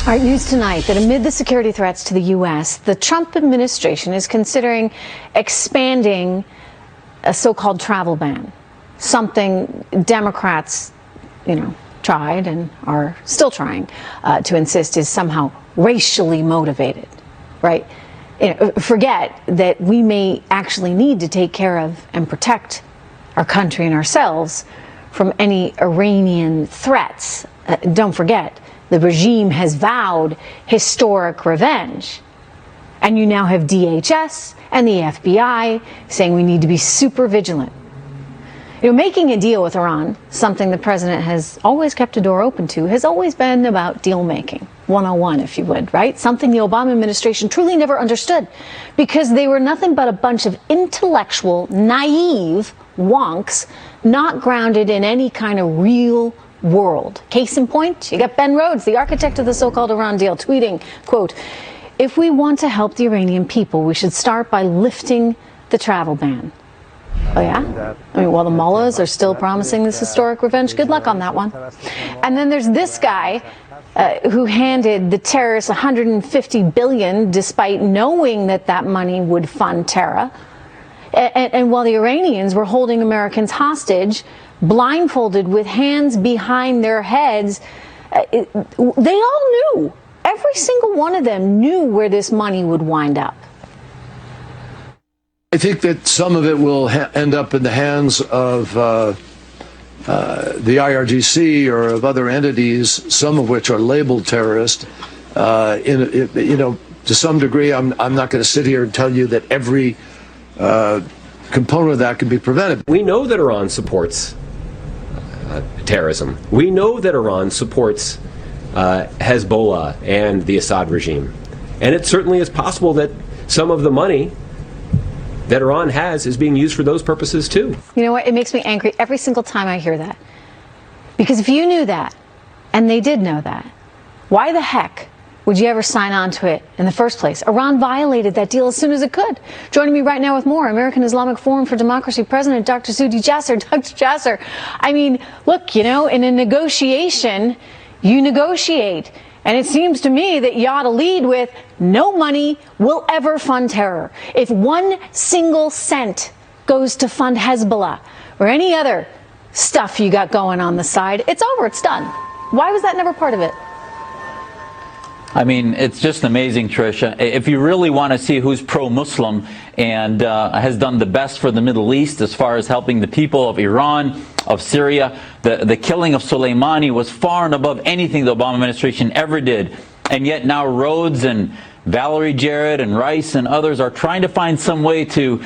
Our news tonight that amid the security threats to the U.S., the Trump administration is considering expanding a so-called travel ban, something Democrats, tried and are still trying to insist is somehow racially motivated, right? Forget that we may actually need to take care of and protect our country and ourselves from any Iranian threats. Don't forget, the regime has vowed historic revenge. And you now have DHS and the FBI saying we need to be super vigilant. Making a deal with Iran, something the president has always kept a door open to, has always been about deal making. 101, if you would, right? Something the Obama administration truly never understood because they were nothing but a bunch of intellectual, naive wonks, not grounded in any kind of real world. Case in point, you got Ben Rhodes, the architect of the so-called Iran deal, tweeting, quote, "If we want to help the Iranian people, we should start by lifting the travel ban." Oh, yeah? While the mullahs are still promising this historic revenge, good luck on that one. And then there's this guy who handed the terrorists $150 billion despite knowing that that money would fund terror. And while the Iranians were holding Americans hostage, blindfolded with hands behind their heads, they all knew. Every single one of them knew where this money would wind up. I think that some of it will end up in the hands of the IRGC or of other entities, some of which are labeled terrorist. To some degree, I'm not going to sit here and tell you that every component of that can be prevented. We know that Iran supports terrorism. We know that Iran supports Hezbollah and the Assad regime. And it certainly is possible that some of the money that Iran has is being used for those purposes too. You know what? It makes me angry every single time I hear that. Because if you knew that, and they did know that, why the heck would you ever sign on to it in the first place? Iran violated that deal as soon as it could. Joining me right now with more, American Islamic Forum for Democracy President Dr. Sudi Jasser. Dr. Jasser, I mean, look, in a negotiation, you negotiate. And it seems to me that you ought to lead with no money will ever fund terror. If one single cent goes to fund Hezbollah or any other stuff you got going on the side, it's over, it's done. Why was that never part of it? I mean, it's just amazing, Trish. If you really want to see who's pro-Muslim and has done the best for the Middle East as far as helping the people of Iran, of Syria, the killing of Soleimani was far and above anything the Obama administration ever did. And yet now Rhodes and Valerie Jarrett and Rice and others are trying to find some way to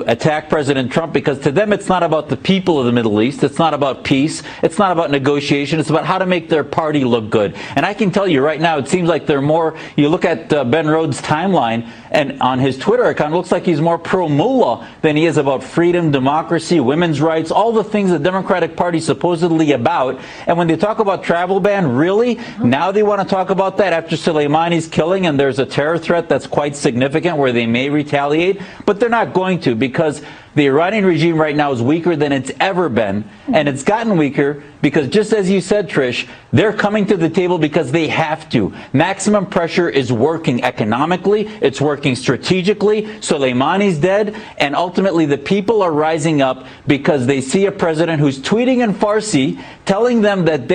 attack President Trump, because to them it's not about the people of the Middle East, it's not about peace, it's not about negotiation, it's about how to make their party look good. And I can tell you right now, it seems like they're more, you look at Ben Rhodes' timeline, and on his Twitter account, it looks like he's more pro-mullah than he is about freedom, democracy, women's rights, all the things the Democratic Party is supposedly about. And when they talk about travel ban, really? Now they want to talk about that after Soleimani's killing, and there's a terror threat that's quite significant where they may retaliate, but they're not going to, because the Iranian regime right now is weaker than it's ever been, and it's gotten weaker because, just as you said, Trish, they're coming to the table because they have to. Maximum pressure is working economically, it's working strategically. Soleimani's dead, and ultimately the people are rising up because they see a president who's tweeting in Farsi, telling them that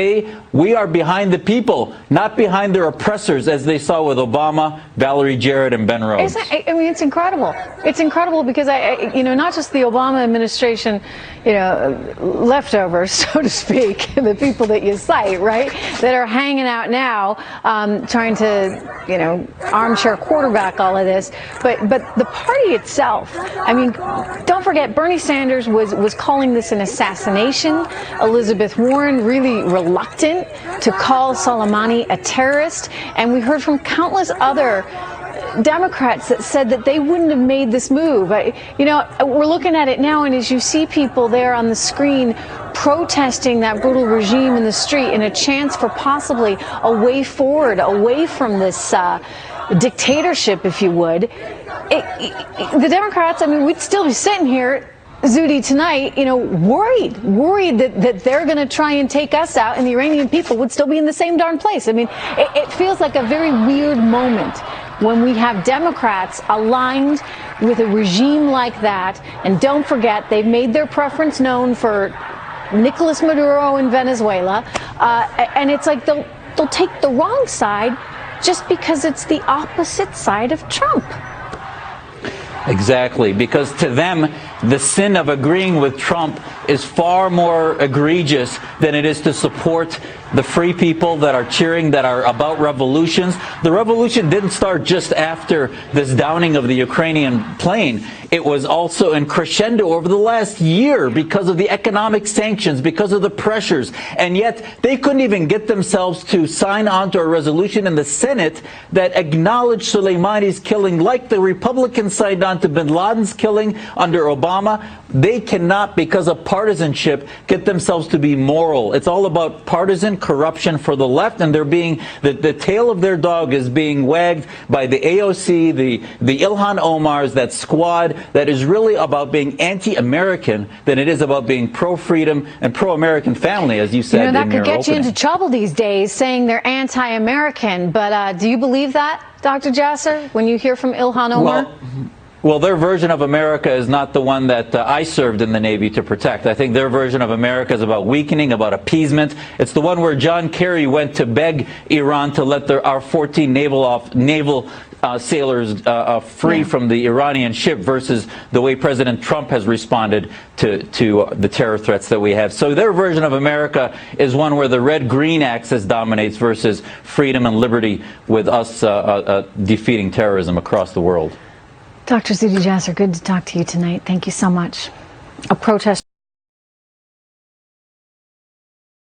we are behind the people, not behind their oppressors, as they saw with Obama, Valerie Jarrett, and Ben Rhodes. It's incredible. It's incredible because not just the Obama administration, leftovers, so to speak, the people that you cite, right, that are hanging out now, trying to, armchair quarterback all of this. But the party itself, I mean, don't forget, Bernie Sanders was calling this an assassination. Elizabeth Warren really reluctant to call Soleimani a terrorist. And we heard from countless other Democrats that said that they wouldn't have made this move. We're looking at it now, and as you see people there on the screen protesting that brutal regime in the street in a chance for possibly a way forward, away from this dictatorship, if you would, the Democrats, I mean, we'd still be sitting here Zuhdi, tonight, worried that they're going to try and take us out, and the Iranian people would still be in the same darn place. I mean, it feels like a very weird moment when we have Democrats aligned with a regime like that. And don't forget, they've made their preference known for Nicolas Maduro in Venezuela. And it's like they'll take the wrong side just because it's the opposite side of Trump. Exactly, because to them, the sin of agreeing with Trump is far more egregious than it is to support the free people that are cheering, that are about revolutions. The revolution didn't start just after this downing of the Ukrainian plane. It was also in crescendo over the last year because of the economic sanctions, because of the pressures. And yet they couldn't even get themselves to sign on to a resolution in the Senate that acknowledged Soleimani's killing, like the Republicans signed on to bin Laden's killing under Obama. They cannot, because of partisanship, get themselves to be moral. It's all about partisan corruption for the left, and they're being the tail of their dog is being wagged by the AOC, the Ilhan Omars, that squad that is really about being anti-American than it is about being pro-freedom and pro-American family, as you said. That could get you into trouble these days, saying they're anti-American. But do you believe that, Dr. Jasser, when you hear from Ilhan Omar? Well, their version of America is not the one that I served in the Navy to protect. I think their version of America is about weakening, about appeasement. It's the one where John Kerry went to beg Iran to let our 14 naval sailors free from the Iranian ship, versus the way President Trump has responded to the terror threats that we have. So their version of America is one where the red-green axis dominates versus freedom and liberty, with us defeating terrorism across the world. Dr. Zuhdi Jasser, good to talk to you tonight. Thank you so much. A protest